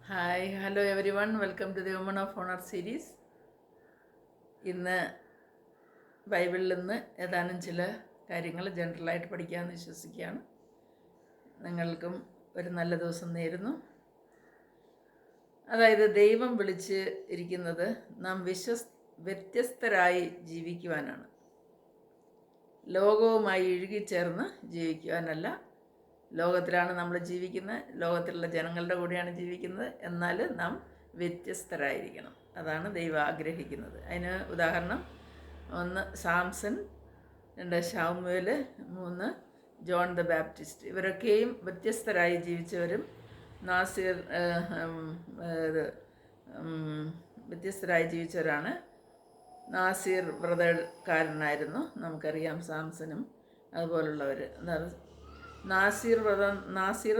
Hi hello everyone welcome to the woman of honour series. ഇന്ന് ബൈബിളിൽ നിന്ന് ഏതാനും ചില കാര്യങ്ങൾ ജനറലായിട്ട് പഠിക്കാമെന്ന് വിശ്വസിക്കുകയാണ്. നിങ്ങൾക്കും ഒരു നല്ല ദിവസം നേരുന്നു. അതായത് ദൈവം വിളിച്ച് ഇരിക്കുന്നത് നാം വ്യത്യസ്തരായി ജീവിക്കുവാനാണ്, ലോകവുമായി ഇഴുകിച്ചേർന്ന് ജീവിക്കുവാനല്ല. ലോകത്തിലാണ് നമ്മൾ ജീവിക്കുന്നത്, ലോകത്തിലുള്ള ജനങ്ങളുടെ കൂടെയാണ് ജീവിക്കുന്നത്, എന്നാൽ നാം വ്യത്യസ്തരായിരിക്കണം. അതാണ് ദൈവം ആഗ്രഹിക്കുന്നത്. അതിന് ഉദാഹരണം 1 സാംസൺ, 2 ശമൂവേൽ, 3 ജോൺ ദ ബാപ്റ്റിസ്റ്റ്. ഇവരൊക്കെയും വ്യത്യസ്തരായി ജീവിച്ചവരും വ്യത്യസ്തരായി ജീവിച്ചവരാണ്. നാസീർ വ്രതക്കാരനായിരുന്നു, നമുക്കറിയാം. സാംസനും അതുപോലുള്ളവർ. നാസീർ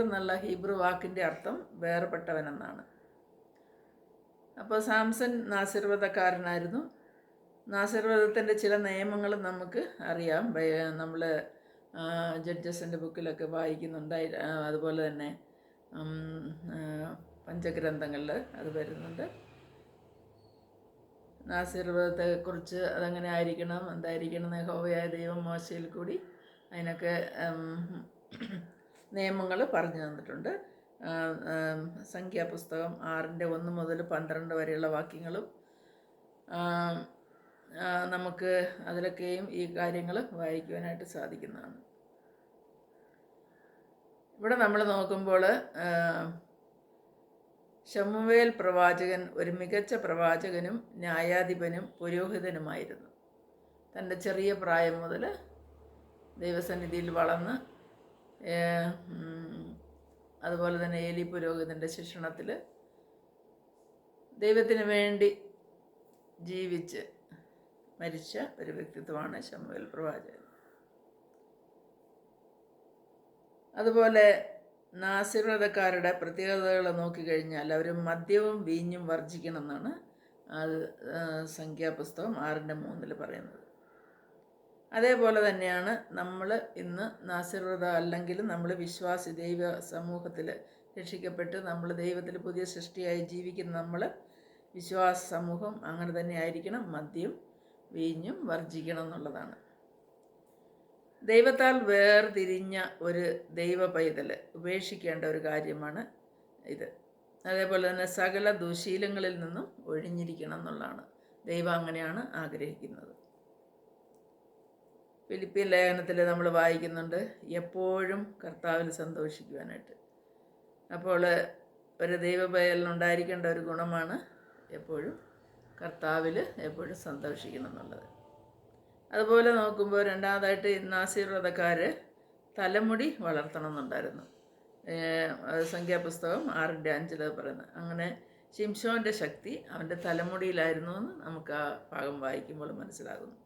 എന്നുള്ള ഹീബ്രു വാക്കിൻ്റെ അർത്ഥം വേർപെട്ടവനെന്നാണ്. അപ്പോൾ സാംസൺ നാസീർ വ്രതക്കാരനായിരുന്നു. നാസീർ വ്രതത്തിൻ്റെ ചില നിയമങ്ങൾ നമുക്ക് അറിയാം. നമ്മൾ ജഡ്ജസിൻ്റെ ബുക്കിലൊക്കെ വായിക്കുന്നുണ്ടായി. അതുപോലെ തന്നെ പഞ്ചഗ്രന്ഥങ്ങളിൽ അത് വരുന്നുണ്ട്. നാസീർ വ്രതത്തെക്കുറിച്ച് അതെങ്ങനെ ആയിരിക്കണം, എന്തായിരിക്കണം എന്ന് യഹോവയായ ദൈവം മോശയിൽ കൂടി അതിനൊക്കെ നിയമങ്ങൾ പറഞ്ഞു തന്നിട്ടുണ്ട്. സംഖ്യാപുസ്തകം 6:1 മുതൽ 12 വരെയുള്ള വാക്യങ്ങളും നമുക്ക് അതിലൊക്കെയും ഈ കാര്യങ്ങൾ വായിക്കുവാനായിട്ട് സാധിക്കുന്നതാണ്. ഇവിടെ നമ്മൾ നോക്കുമ്പോൾ ശമൂവേൽ പ്രവാചകൻ ഒരു മികച്ച പ്രവാചകനും ന്യായാധിപനും പുരോഹിതനുമായിരുന്നു. തൻ്റെ ചെറിയ പ്രായം മുതൽ ദൈവസന്നിധിയിൽ വളർന്ന്, അതുപോലെ തന്നെ ഏലി പുരോഹിതൻ്റെ ശിക്ഷണത്തിൽ ദൈവത്തിന് വേണ്ടി ജീവിച്ച് മരിച്ച ഒരു വ്യക്തിത്വമാണ് ശമൂവേൽ പ്രവാചകൻ. അതുപോലെ നാസീർ വ്രതക്കാരുടെ പ്രത്യേകതകൾ നോക്കിക്കഴിഞ്ഞാൽ അവർ മദ്യവും വീഞ്ഞും വർജിക്കണം എന്നാണ് അത് സംഖ്യാപുസ്തകം 6:3 പറയുന്നത്. അതേപോലെ തന്നെയാണ് നമ്മൾ ഇന്ന് നാസീർ വ്രതം അല്ലെങ്കിലും നമ്മൾ വിശ്വാസി ദൈവ സമൂഹത്തിൽ രക്ഷിക്കപ്പെട്ട് നമ്മൾ ദൈവത്തിൽ പുതിയ സൃഷ്ടിയായി ജീവിക്കുന്ന നമ്മൾ വിശ്വാസ സമൂഹം അങ്ങനെ തന്നെ ആയിരിക്കണം. മദ്യം വീഞ്ഞും വർജിക്കണം എന്നുള്ളതാണ്. ദൈവത്താൽ വേർതിരിഞ്ഞ ഒരു ദൈവ പൈതൽ ഉപേക്ഷിക്കേണ്ട ഒരു കാര്യമാണ് ഇത്. അതേപോലെ തന്നെ സകല ദുശീലങ്ങളിൽ നിന്നും ഒഴിഞ്ഞിരിക്കണം എന്നുള്ളതാണ്. ദൈവം അങ്ങനെയാണ് ആഗ്രഹിക്കുന്നത്. ഫിലിപ്പിയൻ ലേഖനത്തിൽ നമ്മൾ വായിക്കുന്നുണ്ട്, എപ്പോഴും കർത്താവിൽ സന്തോഷിക്കുവാനായിട്ട്. അപ്പോൾ ഒരു ദൈവപൈതലിനുണ്ടായിരിക്കേണ്ട ഒരു ഗുണമാണ് എപ്പോഴും കർത്താവിൽ എപ്പോഴും സന്തോഷിക്കണം എന്നുള്ളത്. അതുപോലെ നോക്കുമ്പോൾ രണ്ടാമതായിട്ട് നാസീർ വ്രതക്കാർ തലമുടി വളർത്തണം എന്നുണ്ടായിരുന്നു. സംഖ്യാപുസ്തകം 6:5 പറയുന്നത്. അങ്ങനെ ശിംശോൻ്റെ ശക്തി അവൻ്റെ തലമുടിയിലായിരുന്നു എന്ന് നമുക്ക് ആ ഭാഗം വായിക്കുമ്പോൾ മനസ്സിലാകുന്നു.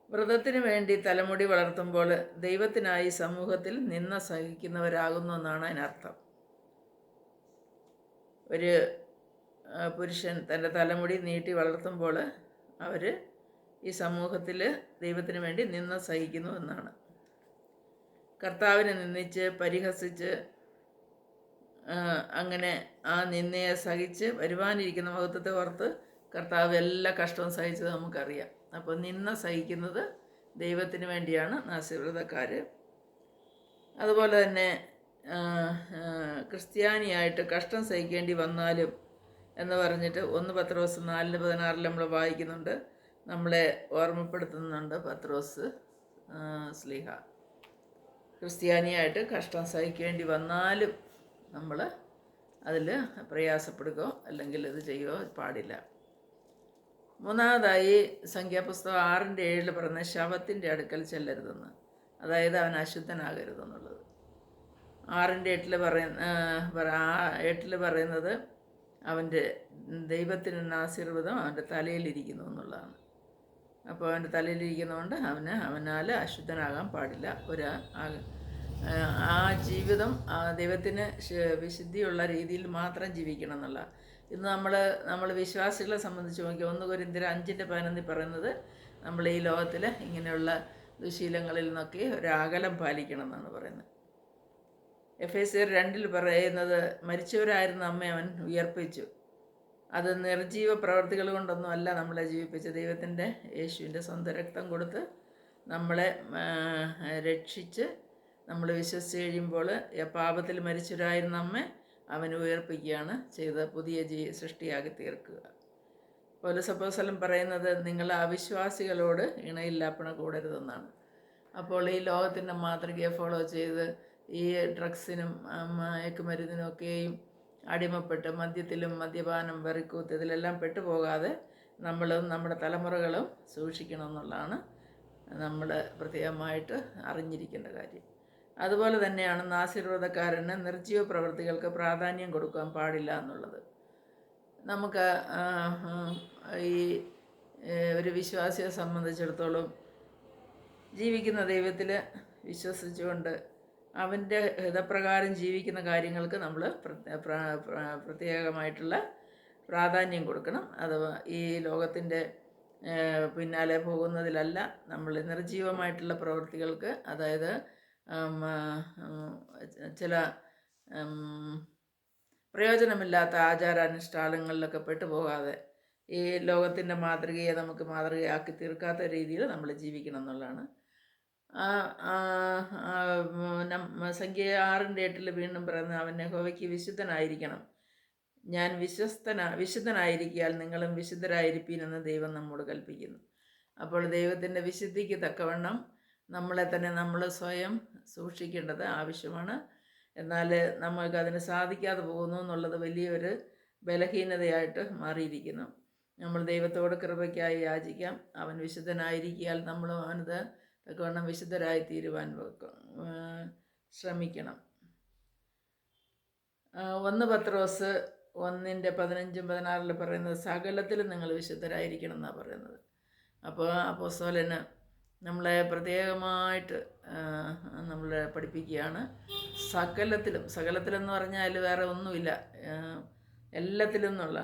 വ്രതത്തിന് വേണ്ടി തലമുടി വളർത്തുമ്പോൾ ദൈവത്തിനായി സമൂഹത്തിൽ നിന്ന സഹിക്കുന്നവരാകുന്നു എന്നാണ് അതിനർത്ഥം. ഒരു പുരുഷൻ തൻ്റെ തലമുടി നീട്ടി വളർത്തുമ്പോൾ അവർ ഈ സമൂഹത്തിൽ ദൈവത്തിന് വേണ്ടി നിന്ന സഹിക്കുന്നു എന്നാണ്. കർത്താവിനെ നിന്ദിച്ച് പരിഹസിച്ച് അങ്ങനെ ആ നിന്നയെ സഹിച്ച് വരുവാനിരിക്കുന്ന മഹത്വത്തെ ഓർത്ത് കർത്താവ് എല്ലാ കഷ്ടവും സഹിച്ചത് നമുക്കറിയാം. അപ്പോൾ നിന്ന സഹിക്കുന്നത് ദൈവത്തിന് വേണ്ടിയാണ് നാസീർ വ്രതക്കാർ. അതുപോലെ തന്നെ ക്രിസ്ത്യാനിയായിട്ട് കഷ്ടം സഹിക്കേണ്ടി വന്നാലും എന്ന് പറഞ്ഞിട്ട് 1 പത്രോസ് 4:16 നമ്മൾ വായിക്കുന്നുണ്ട്. നമ്മളെ ഓർമ്മപ്പെടുത്തുന്നുണ്ട് പത്രോസ് ശ്ലീഹ. ക്രിസ്ത്യാനിയായിട്ട് കഷ്ടം സഹിക്കേണ്ടി വന്നാലും നമ്മൾ അതിൽ പ്രയാസപ്പെടുകയോ അല്ലെങ്കിൽ ഇത് ചെയ്യുകയോ പാടില്ല. മൂന്നാമതായി സംഖ്യാപുസ്തകം 6:7 പറയുന്ന ശവത്തിൻ്റെ അടുക്കൽ ചെല്ലരുതെന്ന്, അതായത് അവൻ അശുദ്ധനാകരുതെന്നുള്ളത്. 6:8 പറയുന്നത് അവൻ്റെ ദൈവത്തിന് നാസീർ വ്രതം അവൻ്റെ തലയിലിരിക്കുന്നു എന്നുള്ളതാണ്. അപ്പോൾ അവൻ്റെ തലയിലിരിക്കുന്നതുകൊണ്ട് അവനാൽ അശുദ്ധനാകാൻ പാടില്ല. ആ ജീവിതം ദൈവത്തിന് വിശുദ്ധിയുള്ള രീതിയിൽ മാത്രം ജീവിക്കണം എന്നുള്ള. ഇന്ന് നമ്മൾ വിശ്വാസികളെ സംബന്ധിച്ച് നോക്കി 1 കൊരിന്ത്യർ 5:11 പറയുന്നത് നമ്മൾ ഈ ലോകത്തിൽ ഇങ്ങനെയുള്ള ദുശീലങ്ങളിൽ നിന്നൊക്കെ ഒരു അകലം പാലിക്കണം എന്നാണ് പറയുന്നത്. എഫേസ്യർ 2 പറയുന്നത് മരിച്ചവരായിരുന്ന അമ്മയെ അവൻ ഉയർപ്പിച്ചു. അത് നിർജീവ പ്രവർത്തികൾ കൊണ്ടൊന്നും അല്ല നമ്മളെ ജീവിപ്പിച്ച ദൈവത്തിൻ്റെ യേശുവിൻ്റെ സ്വന്തം രക്തം കൊടുത്ത് നമ്മളെ രക്ഷിച്ച് നമ്മൾ വിശ്വസിച്ച് കഴിയുമ്പോൾ പാപത്തിൽ മരിച്ചവരായിരുന്ന അമ്മ അവൻ ഉയർപ്പിക്കുകയാണ് ചെയ്ത് പുതിയ സൃഷ്ടിയാക്കി തീർക്കുക. പൗലോസ് അപ്പോസ്തലൻ പറയുന്നത് നിങ്ങൾ അവിശ്വാസികളോട് ഇണയില്ലാപ്പണ കൂടരുതെന്നാണ്. അപ്പോൾ ഈ ലോകത്തിൻ്റെ മാതൃകയെ ഫോളോ ചെയ്ത് ഈ ഡ്രഗ്സിനും മയക്കുമരുന്നിനൊക്കെയും അടിമപ്പെട്ട് മദ്യത്തിലും മദ്യപാനം വെറിക്കൂത്ത് ഇതിലെല്ലാം പെട്ടുപോകാതെ നമ്മളും നമ്മുടെ തലമുറകളും സൂക്ഷിക്കണം എന്നുള്ളതാണ് നമ്മൾ പ്രത്യേകമായിട്ട് അറിഞ്ഞിരിക്കേണ്ട കാര്യം. അതുപോലെ തന്നെയാണ് നാസീർവ്രതക്കാരന് നിർജ്ജീവ പ്രവൃത്തികൾക്ക് പ്രാധാന്യം കൊടുക്കാൻ പാടില്ല എന്നുള്ളത്. നമുക്ക് ഈ ഒരു വിശ്വാസിയെ സംബന്ധിച്ചിടത്തോളം ജീവിക്കുന്ന ദൈവത്തിൽ വിശ്വസിച്ചുകൊണ്ട് അവൻ്റെ ഹിതപ്രകാരം ജീവിക്കുന്ന കാര്യങ്ങൾക്ക് നമ്മൾ പ്രത്യേകമായിട്ടുള്ള പ്രാധാന്യം കൊടുക്കണം. അഥവാ ഈ ലോകത്തിൻ്റെ പിന്നാലെ പോകുന്നതിലല്ല, നമ്മൾ നിർജീവമായിട്ടുള്ള പ്രവൃത്തികൾക്ക്, അതായത് ചില പ്രയോജനമില്ലാത്ത ആചാരാനുഷ്ഠാനങ്ങളിലൊക്കെ പെട്ടുപോകാതെ ഈ ലോകത്തിൻ്റെ മാതൃകയെ നമുക്ക് മാതൃകയാക്കി തീർക്കാത്ത രീതിയിൽ നമ്മൾ ജീവിക്കണം എന്നുള്ളതാണ്. സംഖ്യ 6:8 വീണ്ടും പറയുന്നത് അവൻ യഹോവയ്ക്ക് വിശുദ്ധനായിരിക്കണം, ഞാൻ വിശുദ്ധനായിരിക്കാൻ നിങ്ങളും വിശുദ്ധരായിരിപ്പീൻ എന്ന് ദൈവം നമ്മോട് കൽപ്പിക്കുന്നു. അപ്പോൾ ദൈവത്തിൻ്റെ വിശുദ്ധിക്ക് തക്കവണ്ണം നമ്മളെ തന്നെ നമ്മൾ സ്വയം സൂക്ഷിക്കേണ്ടത് ആവശ്യമാണ്. എന്നാൽ നമുക്കതിന് സാധിക്കാതെ പോകുന്നു എന്നുള്ളത് വലിയൊരു ബലഹീനതയായിട്ട് മാറിയിരിക്കുന്നു. നമ്മൾ ദൈവത്തോട് കൃപയ്ക്കായി യാചിക്കാം. അവൻ വിശുദ്ധനായിരിക്കാൻ നമ്മളും അവനത് തക്കവണ്ണം വിശുദ്ധരായി തീരുവാൻ ശ്രമിക്കണം. 1 പത്രോസ് 1:15-16 പറയുന്നത് സകലത്തിലും നിങ്ങൾ വിശുദ്ധരായിരിക്കണം എന്നാണ് പറയുന്നത്. അപ്പോൾ അപ്പോസ്തലന് നമ്മളെ പ്രത്യേകമായിട്ട് നമ്മളെ പഠിപ്പിക്കുകയാണ്. സകലത്തിലെന്ന് പറഞ്ഞാൽ വേറെ ഒന്നുമില്ല, എല്ലാത്തിലും എന്നുള്ള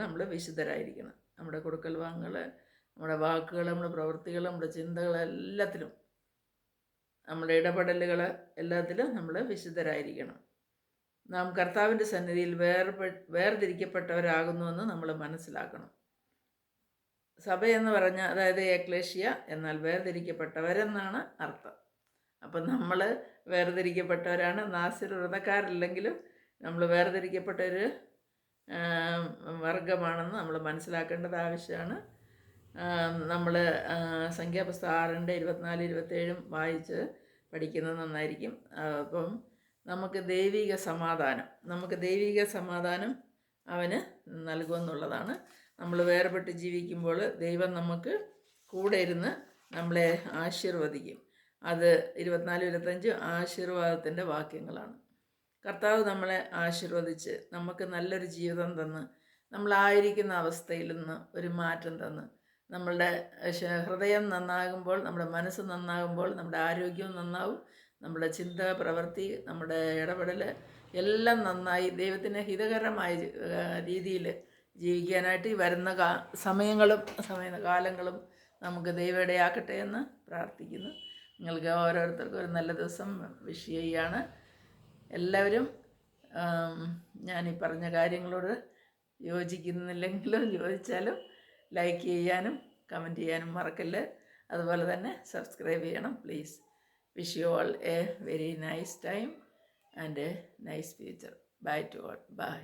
നമ്മൾ വിശുദ്ധരായിരിക്കണം. നമ്മുടെ കൊടുക്കൽ വാങ്ങൽ, നമ്മുടെ വാക്കുകൾ, നമ്മുടെ പ്രവൃത്തികൾ, നമ്മുടെ ചിന്തകൾ, എല്ലാത്തിലും, നമ്മുടെ ഇടപെടലുകൾ, എല്ലാത്തിലും നമ്മൾ വിശുദ്ധരായിരിക്കണം. നാം കർത്താവിൻ്റെ സന്നിധിയിൽ വേർതിരിക്കപ്പെട്ടവരാകുന്നുവെന്ന് നമ്മൾ മനസ്സിലാക്കണം. സഭയെന്ന് പറഞ്ഞാൽ, അതായത് എക്ലേഷ്യ എന്നാൽ വേർതിരിക്കപ്പെട്ടവരെന്നാണ് അർത്ഥം. അപ്പം നമ്മൾ വേർതിരിക്കപ്പെട്ടവരാണ്. നാസീർവ്രതക്കാരല്ലെങ്കിലും നമ്മൾ വേർതിരിക്കപ്പെട്ടൊരു വർഗമാണെന്ന് നമ്മൾ മനസ്സിലാക്കേണ്ടത് ആവശ്യമാണ്. നമ്മൾ സംഖ്യാപുസ്തകം 6:24-27 വായിച്ച് പഠിക്കുന്നത് നന്നായിരിക്കും. അപ്പം നമുക്ക് ദൈവിക സമാധാനം അവന് നൽകുമെന്നുള്ളതാണ്. നമ്മൾ വേർപെട്ട് ജീവിക്കുമ്പോൾ ദൈവം നമുക്ക് കൂടെ ഇരുന്ന് നമ്മളെ ആശീർവദിക്കും. അത് 24-25 ആശീർവാദത്തിൻ്റെ വാക്യങ്ങളാണ്. കർത്താവ് നമ്മളെ ആശീർവദിച്ച് നമുക്ക് നല്ലൊരു ജീവിതം തന്ന് നമ്മളായിരിക്കുന്ന അവസ്ഥയിൽ നിന്ന് ഒരു മാറ്റം തന്ന് നമ്മളുടെ ഹൃദയം നന്നാകുമ്പോൾ, നമ്മുടെ മനസ്സ് നന്നാകുമ്പോൾ നമ്മുടെ ആരോഗ്യവും നന്നാവും, നമ്മുടെ ചിന്ത, പ്രവൃത്തി, നമ്മുടെ ഇടപെടൽ എല്ലാം നന്നായി ദൈവത്തിന് ഹിതകരമായ രീതിയിൽ ജീവിക്കാനായിട്ട് ഈ വരുന്ന കാലങ്ങളും നമുക്ക് ദൈവം ഇടയാക്കട്ടെ എന്ന് പ്രാർത്ഥിക്കുന്നു. നിങ്ങൾക്ക് ഓരോരുത്തർക്കും ഒരു നല്ല ദിവസം വിഷ് ചെയ്യുകയാണ്. എല്ലാവരും ഞാനീ പറഞ്ഞ കാര്യങ്ങളോട് യോജിക്കുന്നില്ലെങ്കിലും യോജിച്ചാലും ലൈക്ക് ചെയ്യാനും കമൻറ്റ് ചെയ്യാനും മറക്കല്ല്. അതുപോലെ തന്നെ സബ്സ്ക്രൈബ് ചെയ്യണം please. Wish you all a very nice time and a nice future. Bye to all. By.